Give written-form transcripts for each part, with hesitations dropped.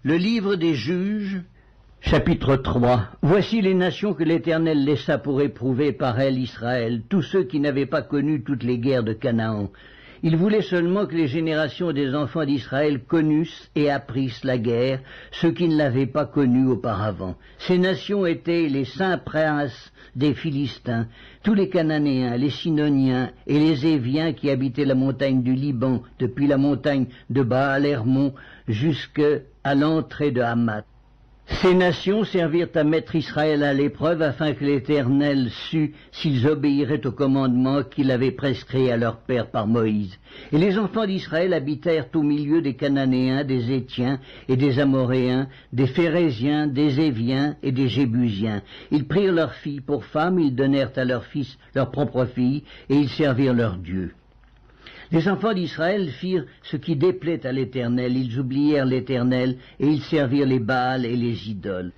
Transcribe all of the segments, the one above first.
Le livre des juges, chapitre 3. Voici les nations que l'Éternel laissa pour éprouver par elles Israël, tous ceux qui n'avaient pas connu toutes les guerres de Canaan. Il voulait seulement que les générations des enfants d'Israël connussent et apprissent la guerre, ceux qui ne l'avaient pas connue auparavant. Ces nations étaient les saints princes des Philistins, tous les Cananéens, les Sidoniens et les Éviens qui habitaient la montagne du Liban, depuis la montagne de Baal-Hermon jusqu'à l'entrée de Hamath. Ces nations servirent à mettre Israël à l'épreuve afin que l'Éternel sût s'ils obéiraient au commandement qu'il avait prescrit à leur père par Moïse. Et les enfants d'Israël habitèrent au milieu des Cananéens, des Hétiens et des Amoréens, des Phéréziens, des Éviens et des Jébusiens. Ils prirent leurs filles pour femmes, ils donnèrent à leurs fils leurs propres filles, et ils servirent leur Dieu. Les enfants d'Israël firent ce qui déplaît à l'Éternel, ils oublièrent l'Éternel, et ils servirent les Baals et les idoles.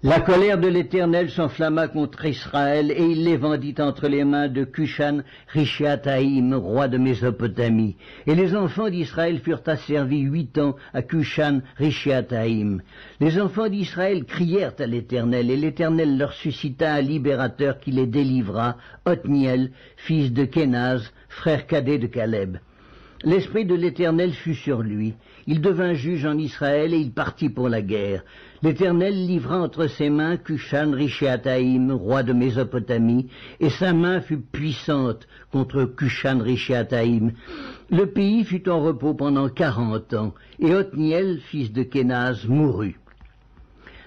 La colère de l'Éternel s'enflamma contre Israël, et il les vendit entre les mains de Cushan-Rishathaïm, roi de Mésopotamie. Et les enfants d'Israël furent asservis 8 ans à Cushan-Rishathaïm. Les enfants d'Israël crièrent à l'Éternel, et l'Éternel leur suscita un libérateur qui les délivra, Othniel, fils de Kénaz, frère cadet de Caleb. L'esprit de l'Éternel fut sur lui. Il devint juge en Israël et il partit pour la guerre. L'Éternel livra entre ses mains Cushan-Rishathaïm, roi de Mésopotamie, et sa main fut puissante contre Cushan-Rishathaïm. Le pays fut en repos pendant 40 ans, et Othniel, fils de Kénaz, mourut.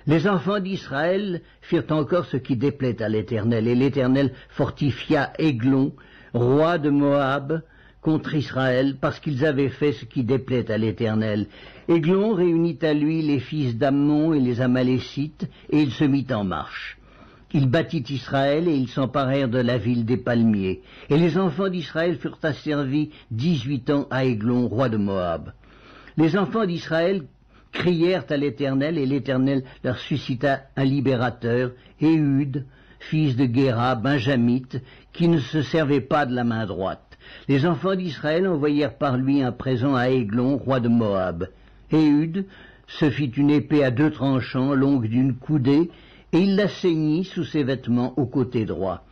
Les enfants d'Israël firent encore ce qui déplaît à l'Éternel, et l'Éternel fortifia Églon, roi de Moab, contre Israël, parce qu'ils avaient fait ce qui déplaît à l'Éternel. Églon réunit à lui les fils d'Ammon et les Amalécites, et il se mit en marche. Il battit Israël, et ils s'emparèrent de la ville des palmiers. Et les enfants d'Israël furent asservis 18 ans à Églon, roi de Moab. Les enfants d'Israël crièrent à l'Éternel, et l'Éternel leur suscita un libérateur, Éhud, fils de Guéra, benjamite, qui ne se servait pas de la main droite. Les enfants d'Israël envoyèrent par lui un présent à Églon, roi de Moab. Éhud se fit une épée à 2 tranchants, longue d'une coudée, et il la ceignit sous ses vêtements au côté droit.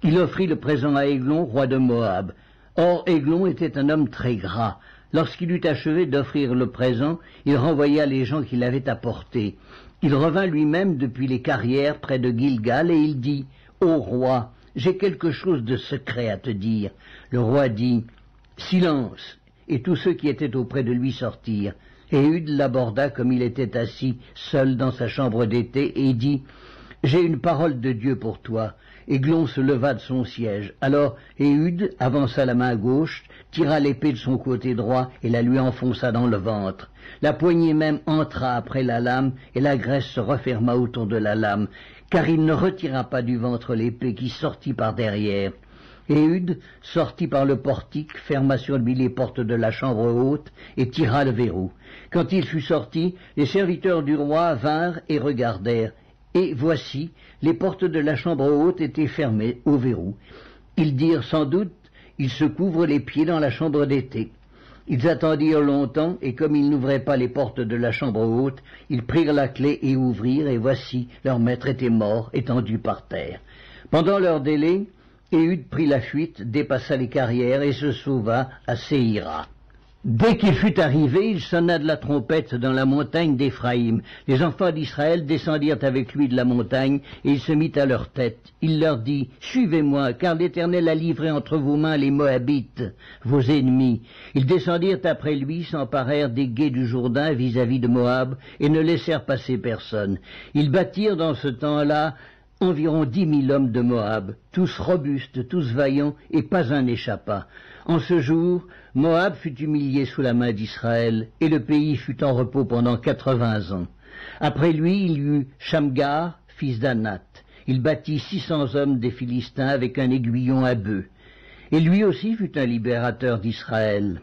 Il offrit le présent à Églon, roi de Moab. Or Églon était un homme très gras. Lorsqu'il eut achevé d'offrir le présent, il renvoya les gens qui l'avaient apporté. Il revint lui-même depuis les carrières près de Gilgal, et il dit « Ô roi, j'ai quelque chose de secret à te dire. » Le roi dit « Silence !» et tous ceux qui étaient auprès de lui sortirent. Éhud l'aborda comme il était assis seul dans sa chambre d'été et dit « J'ai une parole de Dieu pour toi. » Églon se leva de son siège. Alors Éhud avança la main gauche, tira l'épée de son côté droit et la lui enfonça dans le ventre. La poignée même entra après la lame, et la graisse se referma autour de la lame, car il ne retira pas du ventre l'épée qui sortit par derrière. Éhud sortit par le portique, ferma sur lui les portes de la chambre haute et tira le verrou. Quand il fut sorti, les serviteurs du roi vinrent et regardèrent. Et voici, les portes de la chambre haute étaient fermées au verrou. Ils dirent sans doute, ils se couvrent les pieds dans la chambre d'été. Ils attendirent longtemps, et comme ils n'ouvraient pas les portes de la chambre haute, ils prirent la clé et ouvrirent, et voici, leur maître était mort, étendu par terre. Pendant leur délai, Éhud prit la fuite, dépassa les carrières et se sauva à Séhira. Dès qu'il fut arrivé, il sonna de la trompette dans la montagne d'Éphraïm. Les enfants d'Israël descendirent avec lui de la montagne, et il se mit à leur tête. Il leur dit, « Suivez-moi, car l'Éternel a livré entre vos mains les Moabites, vos ennemis. » Ils descendirent après lui, s'emparèrent des gués du Jourdain vis-à-vis de Moab, et ne laissèrent passer personne. Ils battirent dans ce temps-là environ 10 000 hommes de Moab, tous robustes, tous vaillants, et pas un n'échappa. En ce jour, Moab fut humilié sous la main d'Israël, et le pays fut en repos pendant 80 ans. Après lui, il y eut Shamgar, fils d'Anath. Il battit 600 hommes des Philistins avec un aiguillon à bœuf. Et lui aussi fut un libérateur d'Israël.